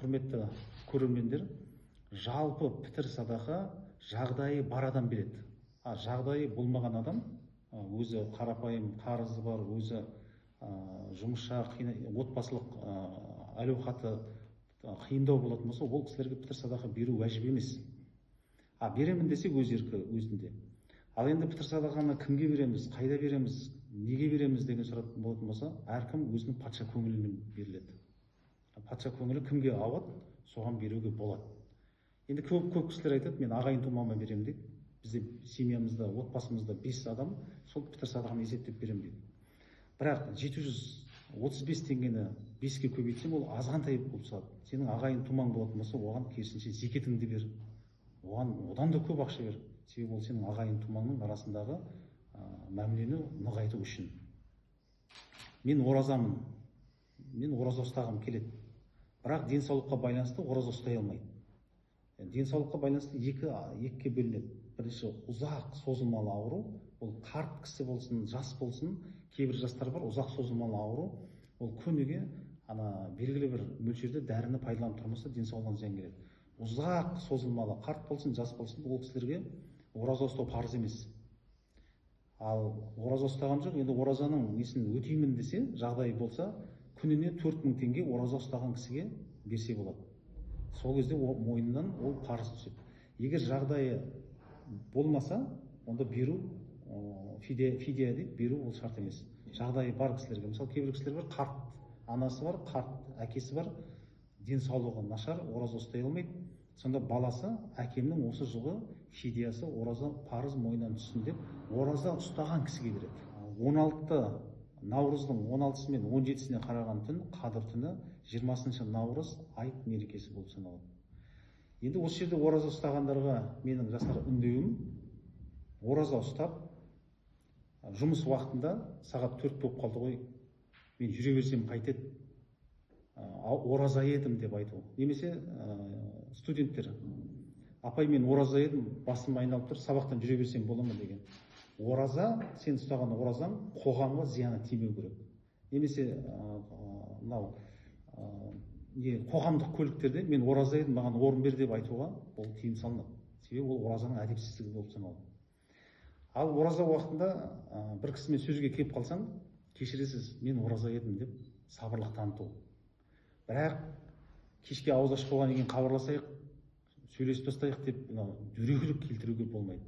құрметті көрермендер, жалпы пітір садақа жағдайы бар адам береді. Жағдайы болмаған адам, өзі қарапайым қарызы бар, өзі жұмысша отбасылық әлеуқаты қиындау болатын болса, ол кісілерге пітір садақа беру уәжіп емес. Беремін десе өз еркі өзінде. Ал енді пітір садақаны кімге береміз, қайда береміз, неге береміз деген сұрақ болатын болса, әркім өзінің патша көңілімен беріледі. Патша көңілі кімге ауады, соған беруге болады. Енді көп кісілер айтады, мен ағайын тумама беремін дейді. Бізде семьямызда, отбасымызда 5 адам сол пітір садақаны есептеп беремін дейді. Бірақ 735 теңгені 5-ке көбейтсем, ол азғантай болып шығады. Сенің ағайын тумаң болатын болса, оған керісінше зекетіңді бер. Одан да көп ақша бер. Себебі ол сенің ағайын тумаңның арасындағы мәмілені нығайту үшін. Мен оразамын. Мен ораза ұстағым келеді. Бірақ денсаулыққа байланысты ораза ұстай алмайды. Денсаулыққа байланысты екіге бөлінеді. Бірінші, ұзақ созылмалы ауру, ол қарт кісі болсын, жас болсын, кейбір жастар бар, ұзақ созылмалы ауру, ол күніге белгілі бір мөлшерде дәріні пайдаланып тұрмаса, денсаулығына зиян келеді. Ұзақ созылмалы, қарт болсын, жас болсын, ол кісілерге ораза ұстау парыз емес. Ал ораза ұстаған жоқ, енді оразаның несін өтеймін десе, жағдайы болса, күніне 4000 теңге ораза ұстаған кісіге берсе болады. Сол кезде мойнынан ол парыз түседі. Егер жағдайы болмаса, онда беру, фидия дейді, беру ол шарт емес. Жағдайы бар кісілерге, мысалы кейбір кісілер бар, қарт анасы бар, қарт әкесі бар, денсаулығы нашар, ораза ұстай алмайды. Сонда баласы, әкемнің осы жылғы фидиясы ораза парыз мойнынан түссін деп, ораза ұстаған кісіге береді. 16 наурыздың 16-сы мен 17-сіне қараған түн, қадір түні, 20 наурыз айт мерекесі болып саналады. Енді осы жерде ораза ұстағандарға менің жастар үндеуім, ораза ұстап, жұмыс уақытында сағат 4 болып қалды ғой, мен жүре берсем қайтеді, ораза едім деп айту. Немесе студенттер, апай мен ораза едім, басым айналып тұр, сабақтан жүре берсем бола ма деген. Ораза, сен ұстаған оразаң қоғамға зияны тимеу керек. Немесе қоғамдық көліктерде мен ораза едім, маған орын бер деп айтуға ол тыйым салынады. Себебі ол оразаның әдепсіздігі болып саналады. Ал ораза уақытында бір кісімен сөзге келіп қалсаң, кешіресіз, мен ораза едім деп сабырлық таныту. Бірақ кешке ауыз ашып болғаннан кейін хабарласайық, сөйлесіп тастайық деп дүрелік келтіруге болмайды.